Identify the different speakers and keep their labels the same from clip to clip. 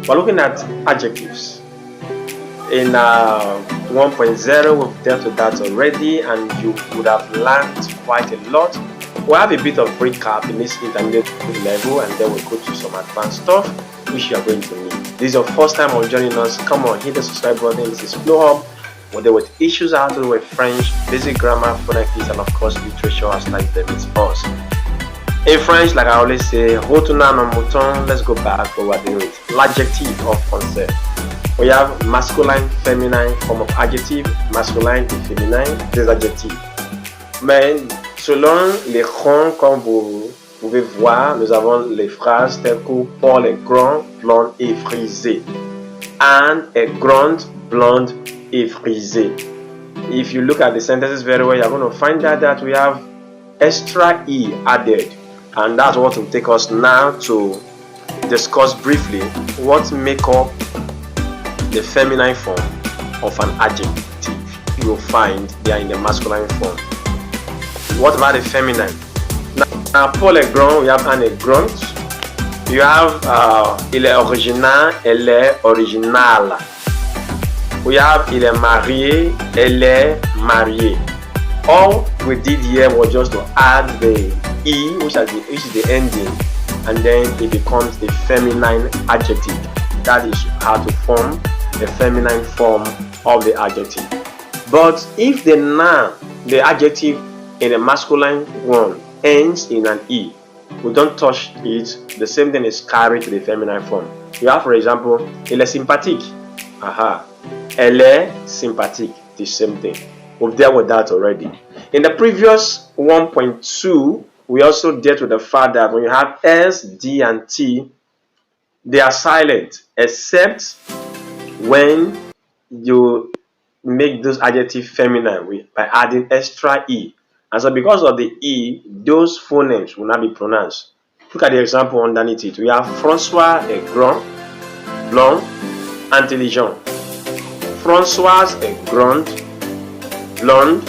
Speaker 1: We're looking at adjectives. In 1.0, we've dealt with that already, and you would have learned quite a lot. We'll have a bit of recap in this intermediate level, and then we'll go to some advanced stuff which you are going to need. This is your first time of joining us. Come on, hit the subscribe button. This is Flehub. We'll deal with issues how to do with French, basic grammar, phonetics, and of course literature as time permits us. In French, like I always say, retournons nos moutons. Let's go back to what we do with l'adjective of français. We have masculine, feminine form of adjective, masculin et féminin des adjectifs. Mais selon les rangs, comme vous pouvez voir, nous avons les phrases telles que Paul est grand, blonde et frisé. Anne est grande, blonde et frisé. If you look at the sentences very well, you're going to find out that we have extra E added. And that's what will take us now to discuss briefly what make up the feminine form of an adjective. You will find they are in the masculine form. What about the feminine? Now Paul est grand, we have Anne est grande. You have il est original, elle est originale. We have il est marié, elle est mariée. All we did here was just to add the E, which is the ending, and then it becomes the feminine adjective. That is how to form the feminine form of the adjective. But if the noun, the adjective in the masculine one, ends in an E, we don't touch it. The same thing is carried to the feminine form. You have, for example, il est sympathique. Elle est sympathique. The same thing. We've dealt with that already. In the previous 1.2, we also dealt with the fact that when you have S, D, and T, they are silent except when you make those adjectives feminine by adding extra E. And so because of the E, those phonemes will not be pronounced. Look at the example underneath it. We have François est grand, blond, intelligent. Françoise est grande, blonde,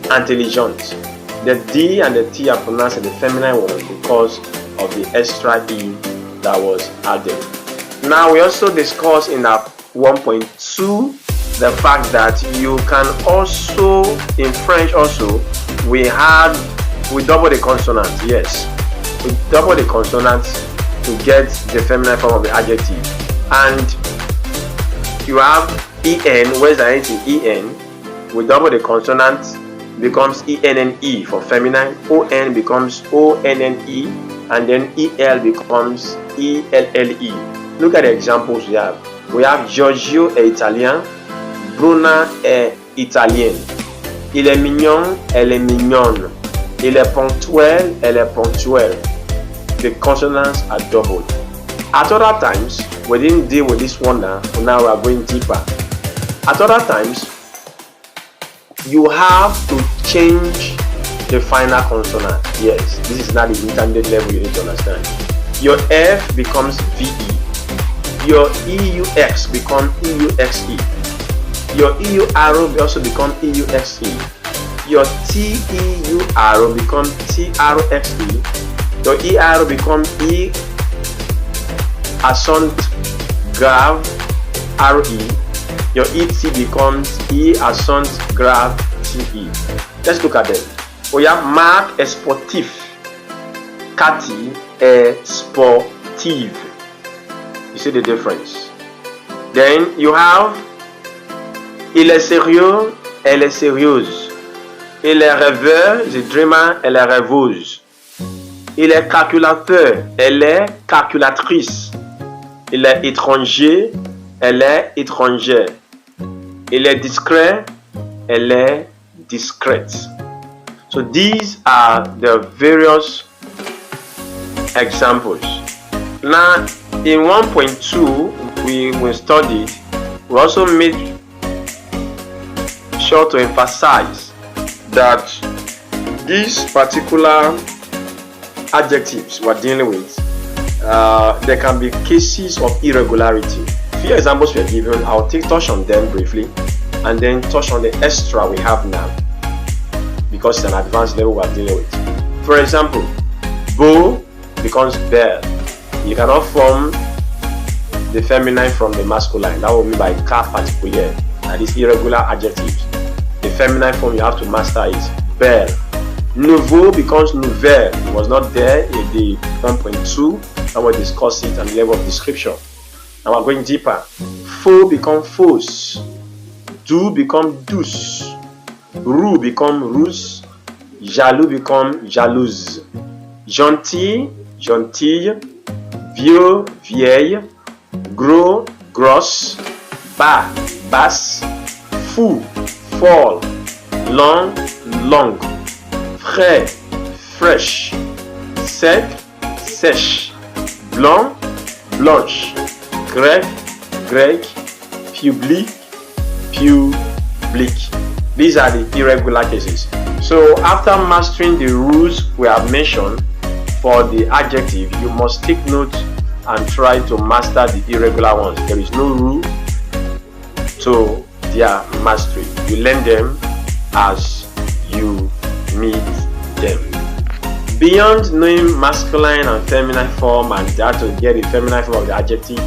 Speaker 1: intelligente. The D and the T are pronounced in the feminine one because of the extra E that was added. Now we also discussed in our 1.2 the fact that you can also, in French also, we double the consonants. Yes, we double the consonants to get the feminine form of the adjective. And you have en, where's the en? We double the consonants, becomes ENNE for feminine, ON becomes ONNE, and then EL becomes ELLE. Look at the examples we have. We have Giorgio est italien, Bruna est italienne. Il est mignon, elle est mignonne. Il est ponctuel, elle est ponctuelle. The consonants are doubled. At other times, we didn't deal with this one now, so now we are going deeper. At other times, you have to change the final consonant. Yes, this is not the intermediate level you need to understand. Your F becomes VE. Your EUX becomes EUXE. Your EUR also becomes EUXE. Your TEUR becomes TRXE. Your ER becomes E accent grave RE. Your ET becomes E accent grave TE. Let's look at them. We have Marc est sportif. Cathy est sportive. You see the difference. Then you have il est sérieux, elle est sérieuse. Il est rêveur, the dreamer, elle est rêveuse. Il est calculateur, elle est calculatrice. Il est étranger, elle est étrangère. Il est discret, elle est discrète. So these are the various examples. Now in 1.2 we studied, we also made sure to emphasize that these particular adjectives we're dealing with, there can be cases of irregularity. A few examples were given. I'll touch on them briefly and then touch on the extra we have now because it's an advanced level we're dealing with. For example, beau becomes belle. You cannot form the feminine from the masculine. That will be by cas particulier. That is irregular adjectives. The feminine form you have to master is belle. Nouveau becomes nouvelle. It was not there in the 1.2. I will discuss it and the level of description. Now we're going deeper. Faux becomes fausse. Doux becomes douce. Roux becomes rousse. Jaloux becomes jalouse. Gentil, gentille. Vieux, vieille. Gros, grosse. Bas, basse. Fou, folle. Long, longue. Frais, fresh. Sec, sèche. Blanc, blanche. Grec, grec. Public, public. These are the irregular cases. So after mastering the rules we have mentioned for the adjective, you must take note and try to master the irregular ones. There is no rule to their mastery. You learn them as you meet them. Beyond knowing masculine and feminine form and that to get the feminine form of the adjective,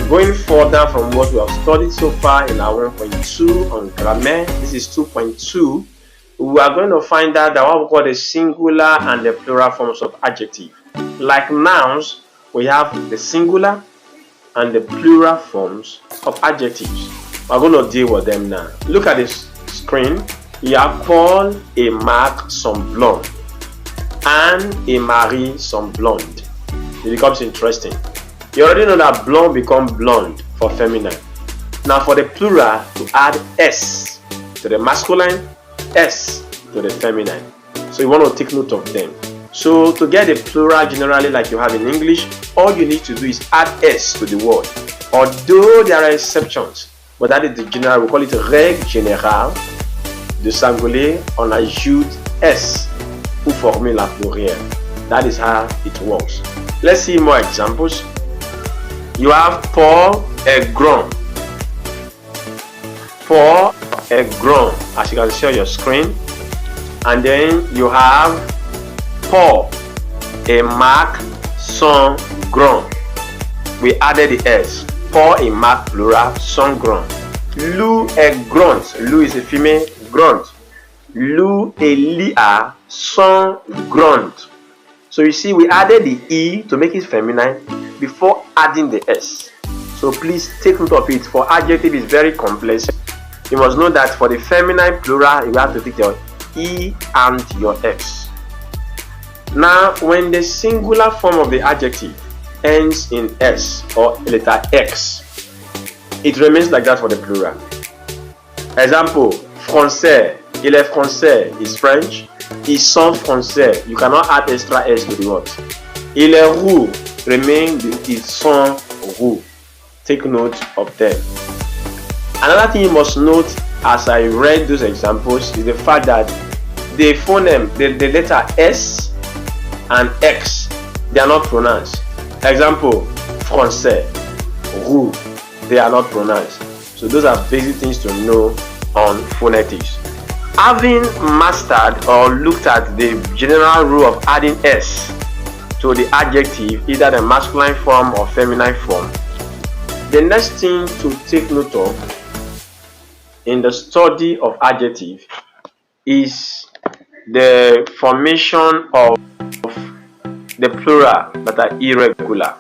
Speaker 1: going further from what we have studied so far in our 1.2 on Grammaire, this is 2.2, we are going to find out that what we call the singular and the plural forms of adjective. Like nouns, we have the singular and the plural forms of adjectives. We're going to deal with them now. Look at this screen. You have Paul et Marc sont blonds. Anne et Marie sont blondes. It becomes interesting. You already know that blonde becomes blonde for feminine. Now for the plural, to add S to the masculine, S to the feminine. So you want to take note of them. So to get the plural generally like you have in English, all you need to do is add S to the word. Although there are exceptions, but that is the general, we call it règle générale. De singulier, on ajoute S pour former la pluriel. That is how it works. Let's see more examples. You have Paul et grand. Paul et grand, as you can see on your screen. And then you have Paul et Marc sont grands. We added the S. Paul et Marc plural sont grands. Lou et grand. Lou is a female, grand. Lou et Lia sont grandes. So you see, we added the E to make it feminine before adding the S. So please take note of it. For adjective is very complex. You must know that for the feminine plural, you have to take your E and your X. Now, when the singular form of the adjective ends in S or letter X, it remains like that for the plural. Example, français. Il est français is French. Ils sont français. You cannot add extra S to the word. Il est roux. Remain ils sont roux. Take note of them. Another thing you must note as I read those examples is the fact that the phoneme, the letter S and X, they are not pronounced. Example, français, roux, they are not pronounced. So those are basic things to know on phonetics. Having mastered or looked at the general rule of adding S to the adjective, either the masculine form or feminine form, the next thing to take note of in the study of adjective is the formation of the plural that are irregular.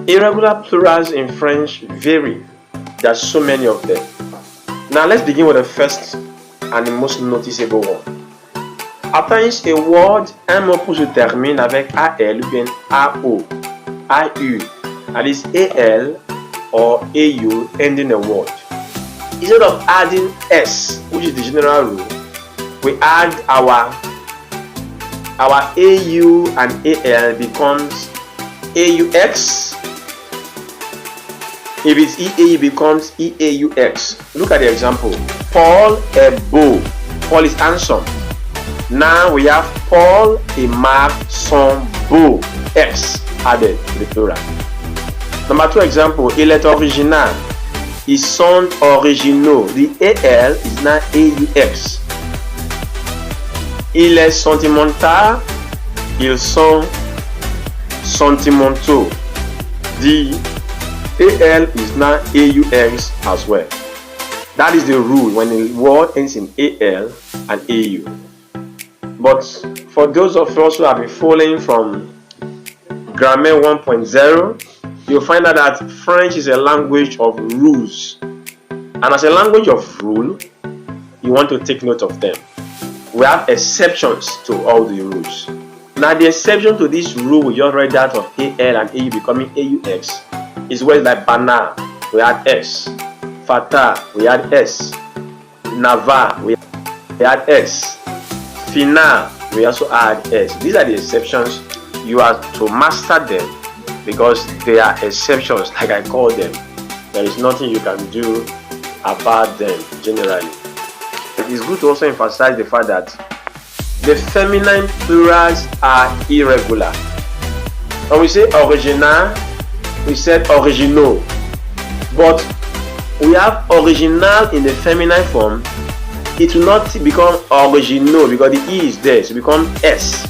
Speaker 1: Irregular plurals in French vary. There are so many of them. Now let's begin with the first and the most noticeable one. À peine a word, un mot pour se termine avec AL ou bien AO, AU, that is AL or AU ending a word. Instead of adding S, which is the general rule, we add our AU and AL becomes AUX. If it's EA, it becomes EAUX. Look at the example. Paul est beau. Paul is handsome. Now we have Paul et Marc sont beaux. X added to the plural. Number 2 example. Il est original. Ils sont originaux. The AL is now AUX. Il est sentimental. Ils sont sentimentaux. The AL is now AUX as well. That is the rule when a word ends in AL and AU. But for those of us who have been following from Grammaire 1.0, you'll find out that French is a language of rules. And as a language of rule, you want to take note of them. We have exceptions to all the rules. Now the exception to this rule we just read that of AL and AU becoming AUX is words like banal, we add S, fata, we add S, nava, we add S, final, we also add S. These are the exceptions. You are to master them because they are exceptions, like I call them. There is nothing you can do about them generally. It is good to also emphasize the fact that the feminine plurals are irregular. When we say original, we said original. But we have original in the feminine form. It will not become original because the E is there, so it becomes S.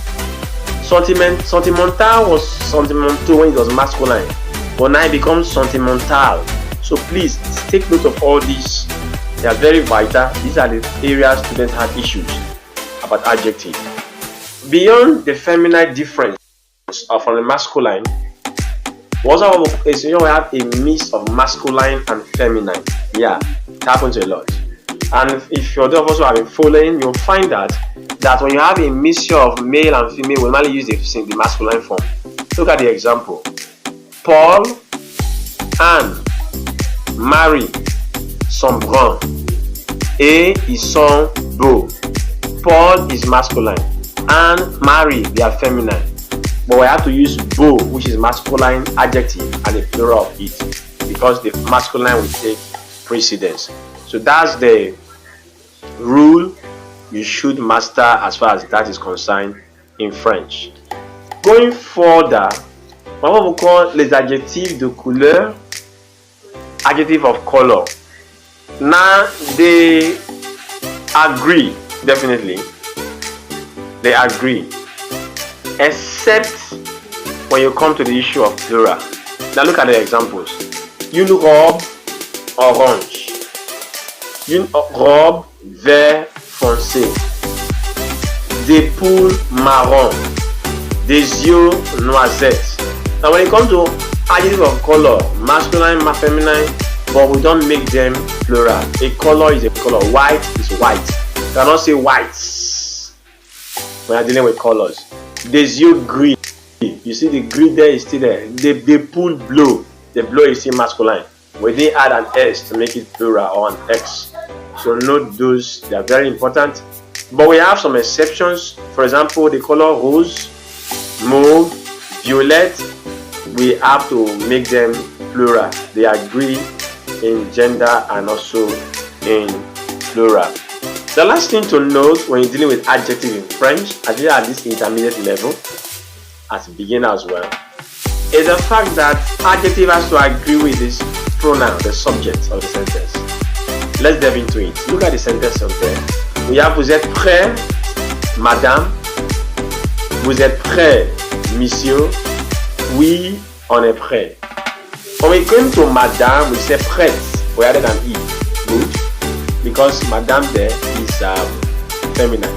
Speaker 1: Sentimental was sentimental when it was masculine, but now it becomes sentimental. So please take note of all these. They are very vital. These are the areas students have issues about adjective. Beyond the feminine difference from the masculine, we also have a mix of masculine and feminine. Yeah, it happens a lot. And if you're those of us who have been following, you'll find that when you have a mixture of male and female, we normally use the masculine form. Look at the example. Paul and Marie sont bruns et ils sont beaux. Paul is masculine and Marie, they are feminine. But we have to use beau, which is masculine adjective, and the plural of it because the masculine will take precedence. So that's the rule you should master as far as that is concerned in French. Going further, what we call les adjectifs de couleur, adjective of color. Now they agree, definitely. They agree. Except when you come to the issue of plural. Now look at the examples. Une robe orange. Une robe vert foncé. Des poules marron. Des yeux noisettes. Now when it comes to adjective of color, masculine, feminine, but we don't make them plural. A color is a color. White is white. You cannot say whites when you're dealing with colors. Des yeux gris. You see the gris there is still there. The pool blue. The blue is still masculine. We didn't add an S to make it plural or an X. So note those. They are very important. But we have some exceptions. For example, the color rose, mauve, violet. We have to make them plural. They agree in gender and also in plural. The last thing to note when you're dealing with adjective in French, actually at this intermediate level, as a beginner as well, is the fact that adjective has to agree with this pronoun, the subject of the sentence. Let's delve into it. Look at the sentence up there. We have vous êtes prêt, madame? Vous êtes prêt, monsieur? Oui, on est prêt. When we come to madame, we say prête. We added an E. Good. Because madame there is feminine.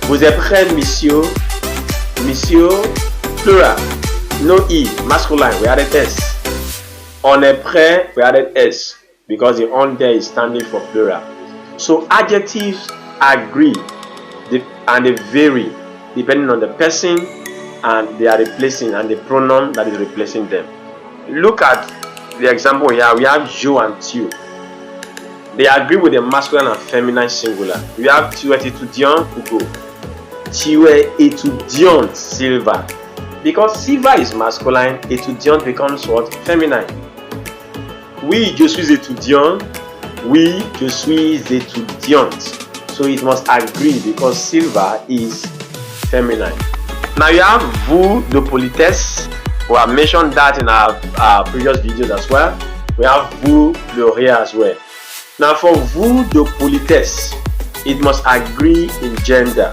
Speaker 1: Vous êtes prêt, monsieur? Monsieur, plural. No E, masculine. We added S. On est prêt, we added S. Because the on there is standing for plural. So adjectives agree and they vary depending on the person and they are replacing and the pronoun that is replacing them. Look at the example here. We have je and tu. They agree with the masculine and feminine singular. We have tu es étudiant, Hugo. Tu es étudiante, Silva. Because Silva is masculine, étudiante becomes what? Feminine. Oui, je suis étudiant. Oui, je suis étudiante. So it must agree because Silva is feminine. Now you have vous de politesse. We have mentioned that in our previous videos as well. We have vous pluriel as well. Now for vous de politesse, it must agree in gender.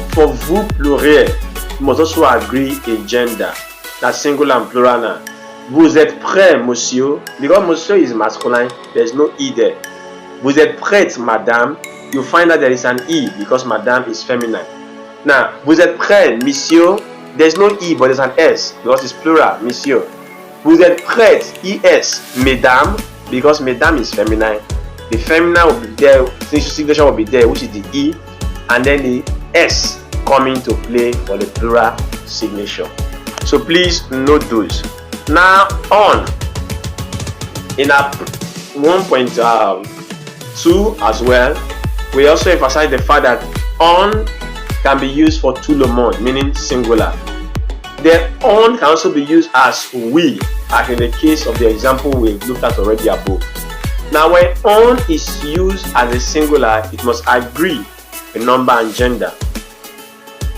Speaker 1: For vous pluriel, it must also agree in gender. That's singular and plural now. Vous êtes prêt, monsieur? Because monsieur is masculine, there's no E there. Vous êtes prête, madame? You find that there is an E because madame is feminine. Now, vous êtes prêt, monsieur? There's no E, but there's an S because it's plural, monsieur. Vous êtes prête, ES, mesdames, because mesdames is feminine. The feminine will be there, the signature will be there, which is the E, and then the S coming to play for the plural signature. So please note those. Now on in our 1.2 as well, we also emphasize the fact that on can be used for tout le monde, meaning singular. The on can also be used as we, as in the case of the example we looked at already above. Now when on is used as a singular, it must agree with number and gender.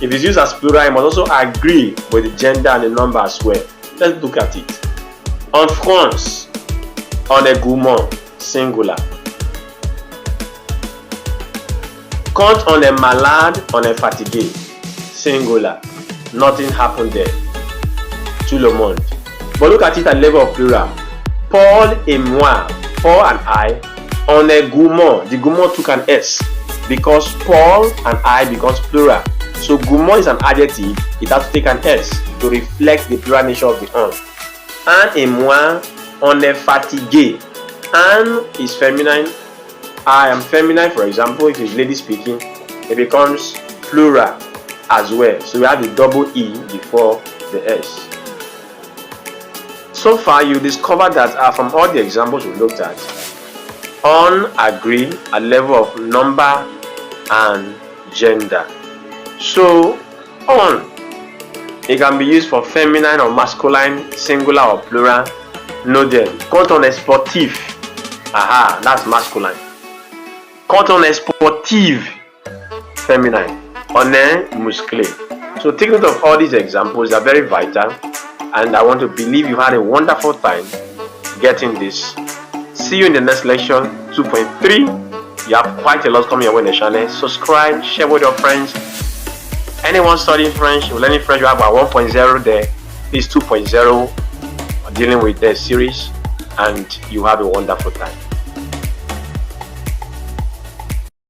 Speaker 1: If it's used as plural, it must also agree with the gender and the number as well. Let's look at it. En France, on est gourmand, singular. Quand on est malade, on est fatigué, singular. Nothing happened there. Tout le monde. But look at it at level of plural. Paul et moi, Paul and I, on est gourmand. The gourmand took an S because Paul and I becomes plural. So gourmand is an adjective, it has to take an S to reflect the plural nature of the on. Anne et moi, on est fatigué. Anne is feminine. I am feminine, for example, if it's lady speaking, it becomes plural as well. So we have the double E before the S. So far, you discovered that from all the examples we looked at, on agree at level of number and gender. So on, it can be used for feminine or masculine, singular or plural. Know them. Quand on est sportif, aha, that's masculine. Quand on est sportive, feminine. On est musclé. So take note of all these examples, they are very vital, and I want to believe you had a wonderful time getting this. See you in the next lecture, 2.3. You have quite a lot coming your way in the channel. Subscribe, share with your friends. Anyone studying French, or learning French, you have our 1.0 there. This 2.0 dealing with the series, and you have a wonderful time.